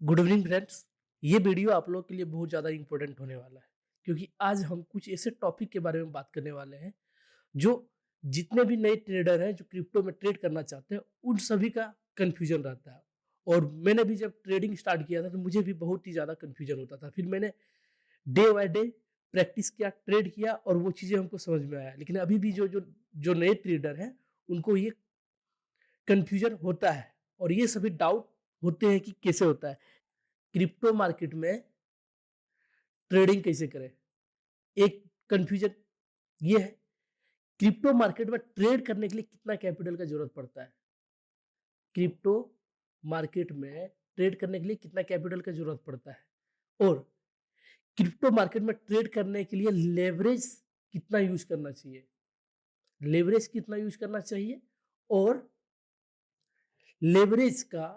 Good evening friends. ये video आप लोगों के लिए बहुत ज़्यादा इंपॉर्टेंट होने वाला है क्योंकि आज हम कुछ ऐसे टॉपिक के बारे में बात करने वाले हैं जो जितने भी नए ट्रेडर हैं जो क्रिप्टो में ट्रेड करना चाहते हैं उन सभी का कन्फ्यूजन रहता है। और मैंने भी जब ट्रेडिंग स्टार्ट किया था तो मुझे भी बहुत ही ज़्यादा कन्फ्यूजन होता था। फिर मैंने डे बाय डे प्रैक्टिस किया, ट्रेड किया और वो चीज़ें हमको समझ में आया। लेकिन अभी भी जो जो जो नए ट्रेडर हैं उनको ये कन्फ्यूजन होता है और ये सभी डाउट होते हैं कि कैसे होता है क्रिप्टो मार्केट में ट्रेडिंग कैसे करें। एक कंफ्यूजन ये है क्रिप्टो मार्केट में ट्रेड करने के लिए कितना कैपिटल का जरूरत पड़ता है। क्रिप्टो मार्केट में ट्रेड करने के लिए कितना कैपिटल का जरूरत पड़ता है और क्रिप्टो मार्केट में ट्रेड करने के लिए लेवरेज कितना यूज करना चाहिए। लेवरेज कितना यूज करना चाहिए और लेवरेज का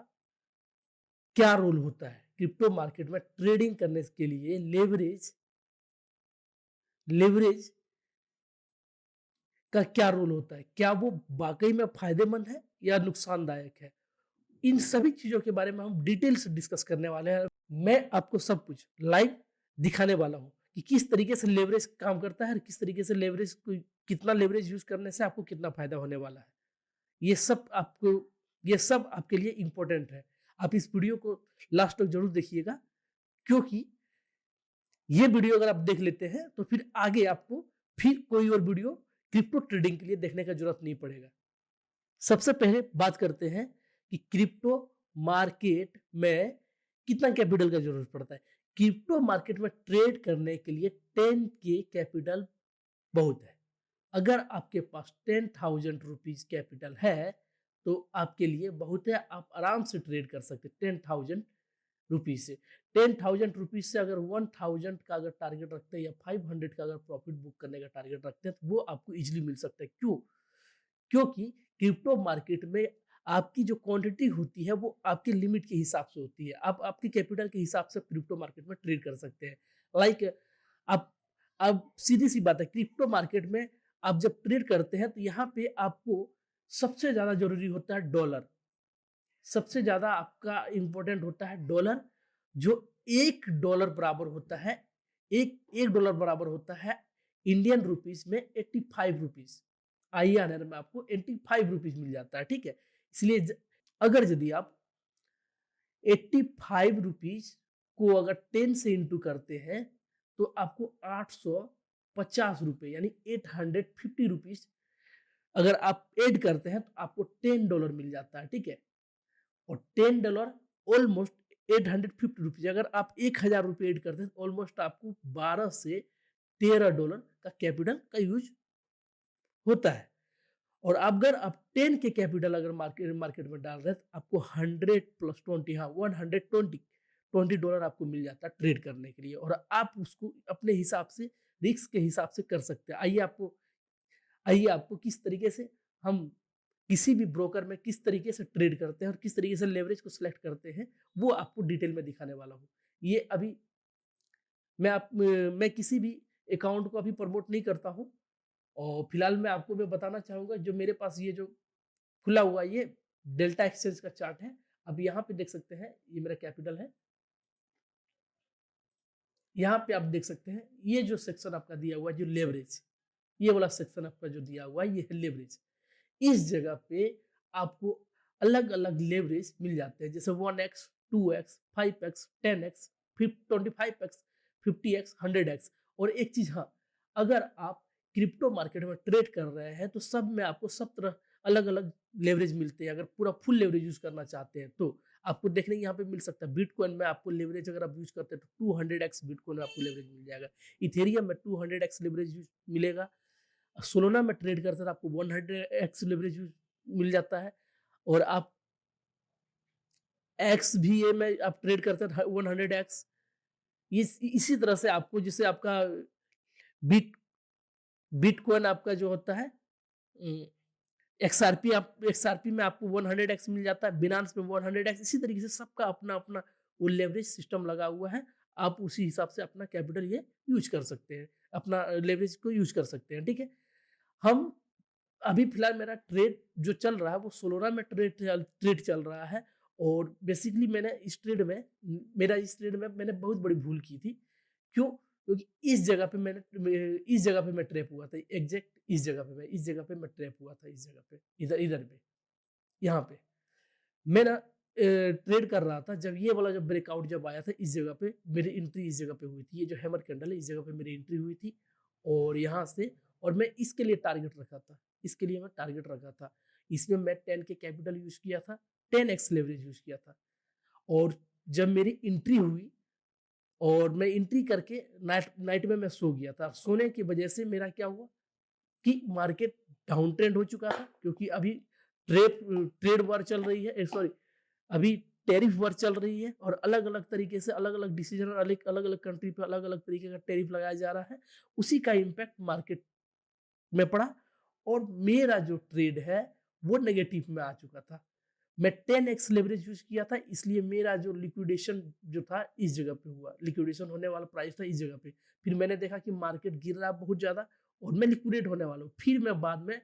क्या रोल होता है। क्रिप्टो मार्केट में ट्रेडिंग करने के लिए लेवरेज लेवरेज का क्या रोल होता है, क्या वो वाकई में फायदेमंद है या नुकसानदायक है। इन सभी चीजों के बारे में हम डिटेल से डिस्कस करने वाले हैं। मैं आपको सब कुछ लाइव दिखाने वाला हूं कि किस तरीके से लेवरेज काम करता है और किस तरीके से लेवरेज कितना लेवरेज यूज करने से आपको कितना फायदा होने वाला है। ये सब आपके लिए इंपॉर्टेंट है। आप इस वीडियो को लास्ट तक जरूर देखिएगा क्योंकि ये वीडियो अगर आप देख लेते हैं तो फिर आगे आपको फिर कोई और वीडियो क्रिप्टो ट्रेडिंग के लिए देखने का जरूरत नहीं पड़ेगा। सबसे पहले बात करते हैं कि क्रिप्टो मार्केट में कितना कैपिटल का जरूरत पड़ता है। क्रिप्टो मार्केट में ट्रेड करने के लिए 10 के कैपिटल बहुत है। अगर आपके पास 10,000 रुपीज कैपिटल है तो आपके लिए बहुत है, आप आराम से ट्रेड कर सकते हैं 10,000 रुपीज से। 10,000 रुपीज से अगर 1,000 का अगर टारगेट रखते हैं या 500 का अगर प्रॉफिट बुक करने का टारगेट रखते हैं तो वो आपको इजिली मिल सकता है। क्यों? क्योंकि क्रिप्टो मार्केट में आपकी जो क्वांटिटी होती है वो आपके लिमिट के हिसाब से होती है। आप आपके कैपिटल के हिसाब से क्रिप्टो मार्केट में ट्रेड कर सकते हैं। लाइक आप अब सीधी सी बात है, क्रिप्टो मार्केट में आप जब ट्रेड करते हैं तो यहाँ पे आपको सबसे ज्यादा जरूरी होता है डॉलर। सबसे ज्यादा आपका इंपॉर्टेंट होता है डॉलर, जो $1 बराबर होता है इंडियन रुपीज में 85 रुपीज। INR में आपको 85 रुपीज मिल जाता है। ठीक है, इसलिए अगर यदि आप 85 रुपीज को अगर 10 से इंटू करते हैं तो आपको 850 रुपए यानी 850 रुपीज अगर आप ऐड करते हैं तो आपको $10 मिल जाता है। ठीक है, और $10 ऑलमोस्ट 850 रुपीज। अगर आप 1,000 रुपये ऐड करते हैं तो ऑलमोस्ट आपको 12 से $13 का कैपिटल का यूज होता है। और अगर आप 10 के कैपिटल अगर मार्केट में डाल रहे हैं तो आपको 100 प्लस 20, हाँ 120 $20 आपको मिल जाता है ट्रेड करने के लिए। और आप उसको अपने हिसाब से रिस्क के हिसाब से कर सकते हैं। आइए आपको किस तरीके से हम किसी भी ब्रोकर में किस तरीके से ट्रेड करते हैं और किस तरीके से लेवरेज को सिलेक्ट करते हैं वो आपको डिटेल में दिखाने वाला हूँ। ये अभी मैं किसी भी अकाउंट को अभी प्रमोट नहीं करता हूँ और फिलहाल मैं बताना चाहूंगा जो मेरे पास ये जो खुला हुआ ये डेल्टा एक्सचेंज का चार्ट है। अब यहाँ पे देख सकते हैं ये मेरा कैपिटल है। यहाँ पे आप देख सकते हैं ये जो सेक्शन आपका दिया हुआ है जो लेवरेज, ये वाला सेक्शन आपका जो दिया हुआ है ये है लेवरेज। इस जगह पे आपको अलग अलग लेवरेज मिल जाते हैं जैसे 1x 2x 5x 10x 25x 50x 100x। और एक चीज हाँ, अगर आप क्रिप्टो मार्केट में ट्रेड कर रहे हैं तो सब में आपको सब तरह अलग अलग लेवरेज मिलते हैं। अगर पूरा फुल लेवरेज यूज करना चाहते हैं तो आपको देखने यहाँ पे मिल सकता है। बिटकॉइन में आपको लेवरेज अगर आप यूज करते हैं तो 200x बिटकॉइन में आपको लेवरेज मिल जाएगा। इथेरियम में 200x लेवरेज मिलेगा। सोलोना में ट्रेड करते हैं आपको 100x लेवरेज मिल जाता है। और आप XVA में आप ट्रेड करते हैं 100x। इसी तरह से आपको जैसे आपका बिटकॉइन आपका जो होता है XRP में आपको 100x मिल जाता है, बिनांस में 100x। इसी तरीके से सबका अपना अपना वो लेवरेज सिस्टम लगा हुआ है। आप उसी हिसाब से अपना कैपिटल ये यूज कर सकते हैं, अपना लेवरेज को यूज कर सकते हैं। ठीक है, हम अभी फिलहाल मेरा ट्रेड जो चल रहा है वो सोलोना में ट्रेड चल रहा है। और बेसिकली मैंने इस ट्रेड में मैंने बहुत बड़ी भूल की थी। क्यों? क्योंकि इस जगह पे मैं ट्रैप हुआ था। एग्जैक्ट इस जगह पे मैं ट्रैप हुआ था, इस जगह पे, इधर इधर पे, यहाँ पे। मैं ना ट्रेड कर रहा था, जब ये वाला जब ब्रेकआउट जब आया था, इस जगह पे मेरी एंट्री इस जगह पे हुई थी। ये जो हैमर कैंडल है, इस जगह पे मेरी एंट्री हुई थी। और यहाँ से, और मैं इसके लिए टारगेट रखा था, इसमें मैं 10 के कैपिटल यूज किया था, 10x लेवरेज यूज किया था। और जब मेरी एंट्री हुई और मैं एंट्री करके नाइट में मैं सो गया था। सोने की वजह से मेरा क्या हुआ कि मार्केट डाउन ट्रेंड हो चुका था, क्योंकि अभी ट्रेड वार चल रही है, सॉरी, अभी टैरिफ वार चल रही है। और अलग अलग तरीके से अलग अलग डिसीजन और अलग अलग कंट्री पे अलग अलग तरीके का टैरिफ लगाया जा रहा है। उसी का इम्पैक्ट मार्केट में पड़ा और मेरा जो ट्रेड है वो नेगेटिव में आ चुका था। मैं 10x लेवरेज यूज किया था, इसलिए मेरा जो लिक्विडेशन जो था इस जगह पे हुआ, लिक्विडेशन होने वाला प्राइस था इस जगह पे। फिर मैंने देखा कि मार्केट गिर रहा है बहुत ज्यादा और मैं लिक्विडेट होने वाला हूँ। फिर मैं बाद में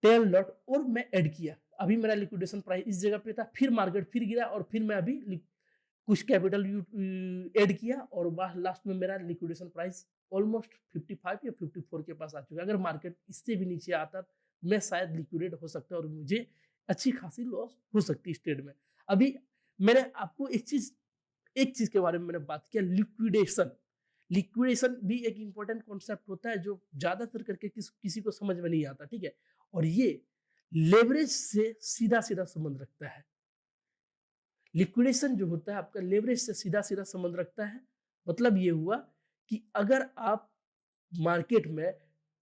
10 लॉट और मैं ऐड किया। अभी मेरा लिक्विडेशन प्राइस इस जगह पे था, फिर मार्केट फिर गिरा और फिर मैं अभी कुछ कैपिटल ऐड किया और लास्ट में मेरा लिक्विडेशन प्राइस ऑलमोस्ट 55 या 54 के पास आ चुका है। अगर मार्केट इससे भी नीचे आता मैं शायद लिक्विडेट हो सकता और मुझे अच्छी खासी लॉस हो सकती इस ट्रेड में। अभी मैंने आपको एक चीज के बारे में मैंने बात किया, लिक्विडेशन भी एक इंपॉर्टेंट कॉन्सेप्ट होता है जो ज्यादातर करके किसी को समझ में नहीं आता, ठीक है। और ये लेवरेज से सीधा सीधा संबंध रखता है। लिक्विडेशन जो होता है आपका लेवरेज से सीधा सीधा संबंध रखता है। मतलब ये हुआ कि अगर आप मार्केट में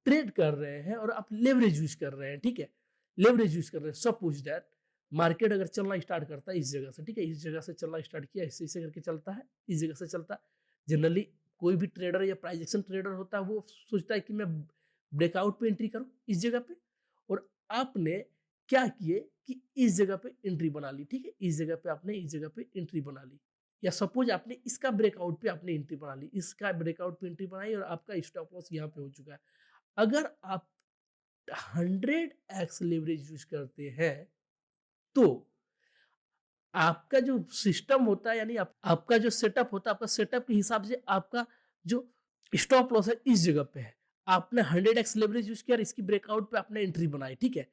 ट्रेड कर रहे हैं और आप लेवरेज यूज कर रहे हैं, ठीक है, लेवरेज यूज कर रहे हैं, सपोज दैट मार्केट अगर चलना स्टार्ट करता है इस जगह से, ठीक है, इस जगह से चलना स्टार्ट किया, इससे करके चलता है, इस जगह से चलता है। जनरली कोई भी ट्रेडर या प्राइस एक्शन ट्रेडर होता है वो सोचता है कि मैं ब्रेकआउट पे एंट्री करूं इस जगह पे। और आपने क्या किए कि इस जगह पे एंट्री बना ली, ठीक है, इस जगह पे आपने इस जगह पे एंट्री बना ली, या सपोज आपने इसका ब्रेकआउट पे आपने एंट्री बना ली, इसका ब्रेकआउट पे एंट्री बनाई और आपका स्टॉप लॉस यहाँ पे हो चुका है। अगर आप 100x लेवरेज यूज करते हैं तो आपका जो सिस्टम होता है, यानी आपका जो सेटअप होता है, आपका सेटअप के हिसाब से आपका जो स्टॉप लॉस है इस जगह पे है। आपने 100x लेवरेज यूज किया और इसकी ब्रेकआउट पे आपने एंट्री बनाई, ठीक है।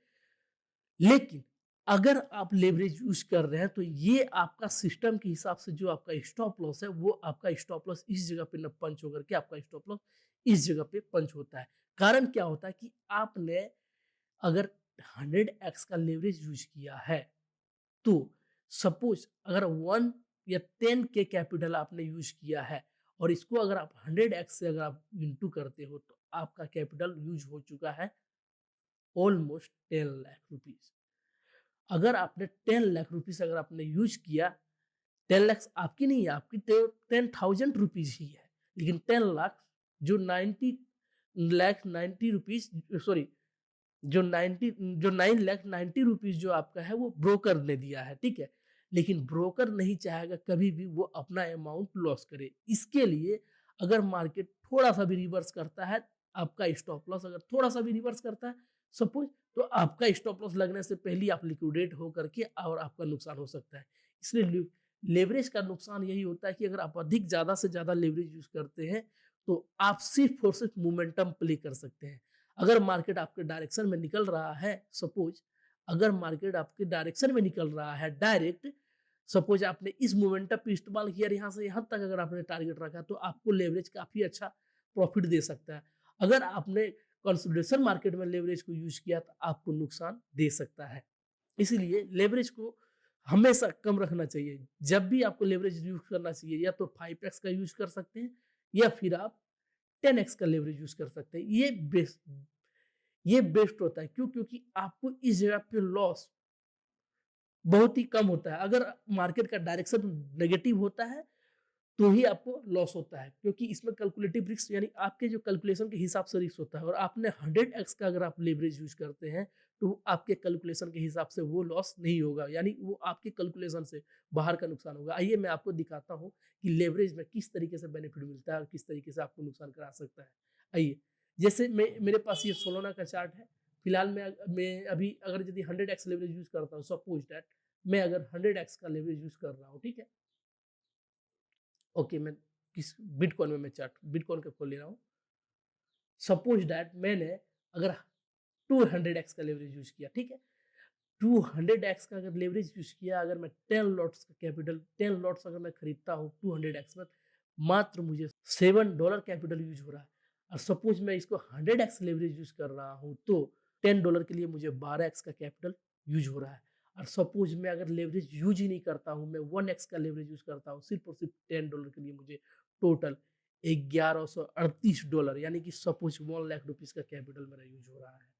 लेकिन अगर आप लेवरेज यूज कर रहे हैं तो ये आपका सिस्टम के हिसाब से जो आपका स्टॉप लॉस है वो आपका स्टॉप लॉस इस जगह पे न पंच होकर के आपका स्टॉप लॉस इस जगह पे पंच होता है। कारण क्या होता है कि आपने अगर 100x का लेवरेज यूज किया है तो सपोज अगर 1 या 10 के कैपिटल आपने यूज किया है और इसको अगर आप 100x से अगर आप इंटू करते हो तो आपका कैपिटल यूज हो चुका है ऑलमोस्ट 10 लाख रुपीज। अगर आपने 10 लाख रुपीज अगर आपने यूज किया, 10 लाख आपकी नहीं है, आपकी 10,000 रुपीज ही है। लेकिन 10 लाख जो 90 रुपीज, सॉरी, जो 9 लाख 90 रुपीज जो आपका है वो ब्रोकर ने दिया है, ठीक है। लेकिन ब्रोकर नहीं चाहेगा कभी भी वो अपना अमाउंट लॉस करे। इसके लिए अगर मार्केट थोड़ा सा भी रिवर्स करता है, आपका स्टॉप लॉस अगर थोड़ा सा भी रिवर्स करता है सपोज, तो आपका स्टॉप लॉस लगने से पहले आप लिक्विडेट हो करके और आपका नुकसान हो सकता है। इसलिए लेवरेज का नुकसान यही होता है कि अगर आप अधिक ज्यादा से ज्यादा लेवरेज यूज करते हैं तो आप सिर्फ और सिर्फ मोमेंटम प्ले कर सकते हैं। अगर मार्केट आपके डायरेक्शन में निकल रहा है, सपोज अगर मार्केट आपके डायरेक्शन में निकल रहा है डायरेक्ट, सपोज आपने इस मोमेंटम पे इस्तेमाल किया, यहाँ से यहाँ तक अगर आपने टारगेट रखा तो आपको लेवरेज काफी अच्छा प्रॉफिट दे सकता है। अगर आपने कंसोलिडेशन मार्केट में लेवरेज को यूज किया तो आपको नुकसान दे सकता है। इसीलिए लेवरेज को हमेशा कम रखना चाहिए। जब भी आपको लेवरेज यूज करना चाहिए या तो 5x का यूज कर सकते हैं या फिर आप 10x का लेवरेज यूज कर सकते हैं। ये बेस्ट होता है। क्यों? क्योंकि आपको इस जगह पे लॉस बहुत ही कम होता है। अगर मार्केट का डायरेक्शन नेगेटिव होता है तो ही आपको लॉस होता है, क्योंकि इसमें कैलकुलेटिव रिस्क यानी आपके जो कैलकुलेशन के हिसाब से रिस्क होता है। और आपने 100x का अगर आप लेवरेज यूज करते हैं तो आपके कैलकुलेशन के हिसाब से वो लॉस नहीं होगा, यानी वो आपके कैलकुलेशन से बाहर का नुकसान होगा। आइए मैं आपको दिखाता हूँ कि लेवरेज में किस तरीके से बेनिफिट मिलता है और किस तरीके से आपको नुकसान करा सकता है। आइए, जैसे मेरे पास ये सोलोना का चार्ट है, फिलहाल मैं अभी अगर यदि 100x लेवरेज यूज करता हूँ, सपोज दैट मैं अगर 100x का लेवरेज यूज कर रहा हूँ, ठीक है, ओके, मैं किस बिटकॉइन में मैं चार्ट बिटकॉइन का खोल ले रहा हूँ, सपोज दैट मैंने अगर 200x का लेवरेज यूज किया, ठीक है, 200x का अगर लेवरेज यूज किया, अगर मैं 10 लॉट्स का कैपिटल 10 लॉट्स अगर मैं खरीदता हूँ 200x में, मात्र मुझे $7 कैपिटल यूज हो रहा है। और सपोज मैं इसको 100x लेवरेज यूज कर रहा हूँ तो $10 के लिए मुझे 12x का कैपिटल यूज हो रहा है। और सपोज मैं अगर लेवरेज यूज ही नहीं करता हूँ, मैं 1x का लेवरेज यूज करता हूँ, सिर्फ और सिर्फ $10 के लिए मुझे टोटल $1138 यानी कि सपोज 1 लाख रुपीज का कैपिटल मेरा यूज हो रहा है।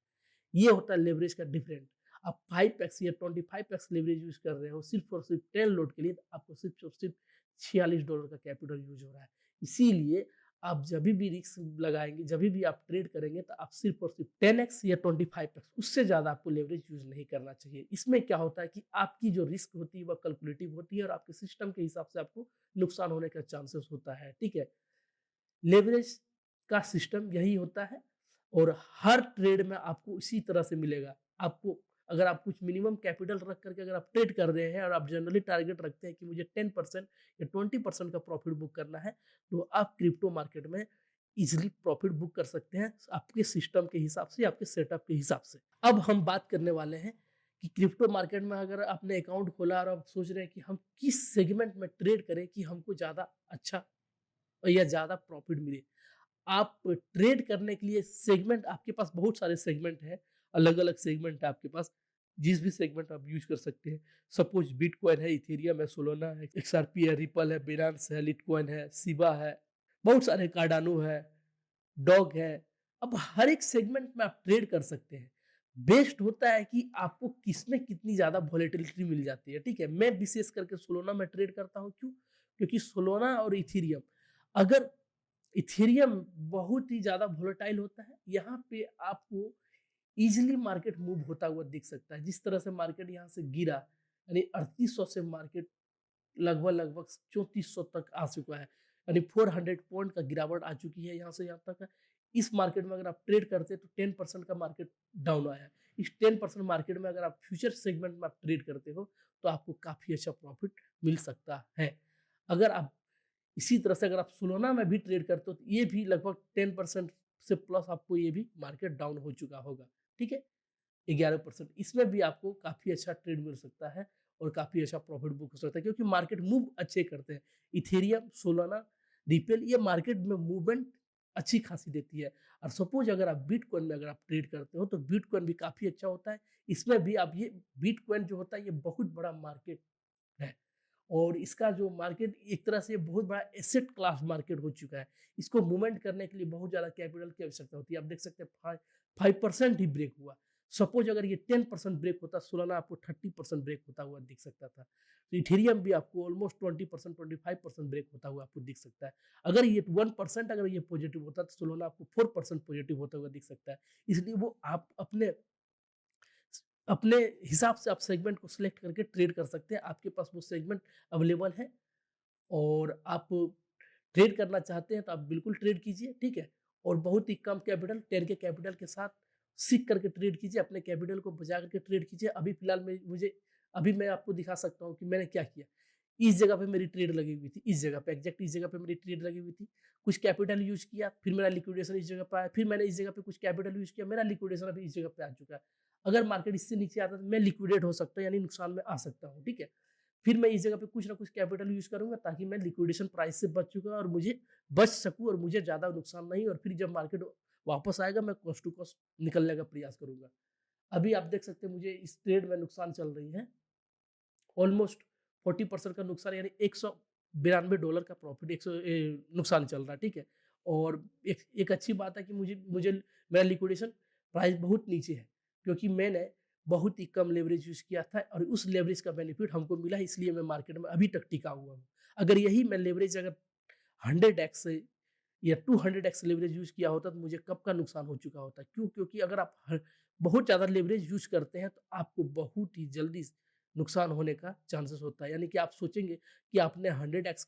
ये होता है लेवरेज का डिफरेंट। आप 5x या 25x लेवरेज यूज कर रहे हो सिर्फ और सिर्फ 10 लोड के लिए, आपको सिर्फ और सिर्फ $46 का कैपिटल यूज हो रहा है। इसीलिए आप जब भी रिस्क लगाएंगे, जब भी आप ट्रेड करेंगे, तो आप सिर्फ और सिर्फ 10x या 25x, उससे ज्यादा आपको लेवरेज यूज नहीं करना चाहिए। इसमें क्या होता है कि आपकी जो रिस्क होती है वह कैलकुलेटिव होती है और आपके सिस्टम के हिसाब से आपको नुकसान होने का चांसेस होता है, ठीक है। लेवरेज का सिस्टम यही होता है और हर ट्रेड में आपको इसी तरह से मिलेगा। आपको अगर आप कुछ मिनिमम कैपिटल रख करके अगर आप ट्रेड कर रहे हैं और आप जनरली टारगेट रखते हैं कि मुझे 10% या 20% का प्रॉफिट बुक करना है, तो आप क्रिप्टो मार्केट में इजीली प्रॉफिट बुक कर सकते हैं आपके सिस्टम के हिसाब से, आपके सेटअप के हिसाब से। अब हम बात करने वाले हैं कि क्रिप्टो मार्केट में अगर आपने अकाउंट खोला और आप सोच रहे हैं कि हम किस सेगमेंट में ट्रेड करें कि हमको ज़्यादा अच्छा या ज़्यादा प्रॉफिट मिले। आप ट्रेड करने के लिए सेगमेंट, आपके पास बहुत सारे सेगमेंट हैं, अलग-अलग सेगमेंट है आपके पास, जिस भी सेगमेंट आप यूज़ कर सकते हैं। सपोज़ बिटकॉइन है, इथेरियम है, सोलोना है, एक्सआरपी है, रिपल है, बिनांस है, लिटकॉइन है, शिबा है, बहुत सारे कार्डानो है, डॉग है। अब हर एक सेगमेंट में आप ट्रेड कर सकते हैं। बेस्ट होता है कि आपको किसमें कितनी ज़्यादा वॉलेटिलिटी मिल जाती है, ठीक है? मैं विशेष करके सोलोना में ट्रेड करता हूँ, क्यों? क्योंकि सोलोना और इथेरियम, अगर इथेरियम बहुत ही ज़्यादा वोलेटाइल होता है, यहाँ पे आपको ईज़िली मार्केट मूव होता हुआ दिख सकता है। जिस तरह से मार्केट यहाँ से गिरा, यानी 3800 से मार्केट लगभग 3400 तक आ चुका है, यानी 400 पॉइंट का गिरावट आ चुकी है यहाँ से यहाँ तक है। इस मार्केट में अगर आप ट्रेड करते हैं तो 10% का मार्केट डाउन आया है। इस 10% मार्केट में अगर आप फ्यूचर सेगमेंट में आप ट्रेड करते हो तो आपको काफ़ी अच्छा प्रॉफिट मिल सकता है। अगर आप इसी तरह से अगर आप सोलोना में भी ट्रेड करते हो तो ये भी लगभग 10% से प्लस आपको ये भी मार्केट डाउन हो चुका होगा, ठीक है। 11% इसमें भी आपको काफ़ी अच्छा ट्रेड मिल सकता है और काफ़ी अच्छा प्रॉफिट बुक हो सकता है, क्योंकि मार्केट मूव अच्छे करते हैं। इथेरियम, सोलाना, रिपल, ये मार्केट में मूवमेंट अच्छी खासी देती है। और सपोज अगर आप बिटकॉइन में अगर आप ट्रेड करते हो तो बिटकॉइन भी काफ़ी अच्छा होता है। इसमें भी आप ये बिटकॉइन जो होता है ये बहुत बड़ा मार्केट है और इसका जो मार्केट एक तरह से बहुत बड़ा एसेट क्लास मार्केट हो चुका है। इसको मूवमेंट करने के लिए बहुत ज़्यादा कैपिटल की आवश्यकता होती है। आप देख सकते हैं 5% ही ब्रेक हुआ। सपोज अगर ये 10% ब्रेक होता, सोलाना आपको 30% ब्रेक होता हुआ दिख सकता था। तो इथेरियम भी आपको ऑलमोस्ट 20%, 25% ब्रेक होता हुआ आपको दिख सकता है। अगर ये 1% अगर ये पॉजिटिव होता तो सोलाना आपको 4% पॉजिटिव होता हुआ दिख सकता है। इसलिए वो आप अपने अपने हिसाब से आप सेगमेंट को सिलेक्ट करके ट्रेड कर सकते हैं। आपके पास वो सेगमेंट अवेलेबल है और आप ट्रेड करना चाहते हैं तो आप बिल्कुल ट्रेड कीजिए, ठीक है? और बहुत ही कम कैपिटल 10 के कैपिटल के साथ सीख करके ट्रेड कीजिए, अपने कैपिटल को बचा करके ट्रेड कीजिए। अभी फिलहाल में अभी मैं आपको दिखा सकता हूँ कि मैंने क्या किया। इस जगह पे मेरी ट्रेड लगी हुई थी, इस जगह पे एग्ज़ैक्ट इस जगह पे मेरी ट्रेड लगी हुई थी। कुछ कैपिटल यूज़ किया, फिर मेरा लिक्विडेशन इस जगह पे आया, फिर मैंने इस जगह पे कुछ कैपिटल यूज़ किया, मेरा लिक्विडेशन अभी इस जगह पे आ चुका है। अगर मार्केट इससे नीचे आता है तो मैं लिक्विडेट हो सकता हूँ, यानी नुकसान में आ सकता हूँ, ठीक है? फिर मैं इस जगह पे कुछ ना कुछ कैपिटल यूज़ करूँगा ताकि मैं लिक्विडेशन प्राइस से बच चूका और मुझे बच सकूँ और मुझे ज़्यादा नुकसान नहीं, और फिर जब मार्केट वापस आएगा मैं कॉस्ट टू कॉस्ट निकलने का प्रयास करूँगा। अभी आप देख सकते हैं मुझे इस ट्रेड में नुकसान चल रही है, ऑलमोस्ट 40% का नुकसान, यानी $192 का प्रॉफिट, नुकसान चल रहा है, ठीक है? और एक एक अच्छी बात है कि मुझे मुझे मेरा लिक्विडेशन प्राइस बहुत नीचे है, क्योंकि मैंने बहुत ही कम लेवरेज यूज़ किया था और उस लेवरेज का बेनिफिट हमको मिला है, इसलिए मैं मार्केट में अभी तक टिका हुआ हूँ। अगर यही मैं लेवरेज अगर 100x से या 200x लेवरेज यूज़ किया होता तो मुझे कब का नुकसान हो चुका होता। क्यों? क्योंकि अगर आप बहुत ज़्यादा लेवरेज यूज़ करते हैं तो आपको बहुत ही जल्दी नुकसान होने का चांसेस होता है। यानी कि आप सोचेंगे कि आपने 100x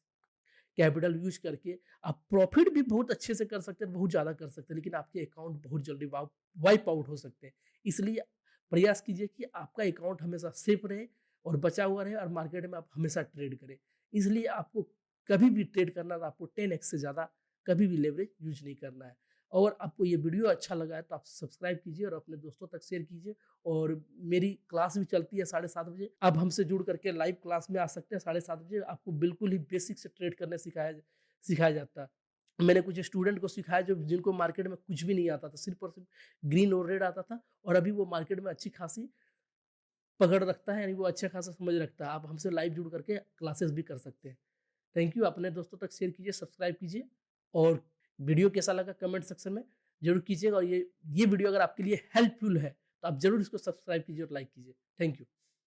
कैपिटल यूज करके आप प्रॉफिट भी बहुत अच्छे से कर सकते हैं, बहुत ज़्यादा कर सकते हैं, लेकिन आपके अकाउंट बहुत जल्दी वाइप आउट हो सकते हैं। इसलिए प्रयास कीजिए कि आपका अकाउंट हमेशा सेफ रहे और बचा हुआ रहे और मार्केट में आप हमेशा ट्रेड करें। इसलिए आपको कभी भी ट्रेड करना है तो आपको 10x से ज़्यादा कभी भी लेवरेज यूज नहीं करना है। और आपको ये वीडियो अच्छा लगा है तो आप सब्सक्राइब कीजिए और अपने दोस्तों तक शेयर कीजिए। और मेरी क्लास भी चलती है 7:30 बजे। आप हमसे जुड़ करके लाइव क्लास में आ सकते हैं 7:30 बजे। आपको बिल्कुल ही बेसिक से ट्रेड करने सिखाया जाता है। मैंने कुछ स्टूडेंट को सिखाया जो जिनको मार्केट में कुछ भी नहीं आता था, सिर्फ और सिर्फ ग्रीन और रेड आता था, और अभी वो मार्केट में अच्छी खासी पकड़ रखता है, यानी वो अच्छा खासा समझ रखता है। आप हमसे लाइव जुड़ करके क्लासेस भी कर सकते हैं। Thank you. अपने दोस्तों तक शेयर कीजिए, सब्सक्राइब कीजिए, और वीडियो कैसा लगा कमेंट सेक्शन में ज़रूर कीजिएगा। और ये वीडियो अगर आपके लिए हेल्पफुल है तो आप ज़रूर इसको सब्सक्राइब कीजिए और लाइक कीजिए। Thank you.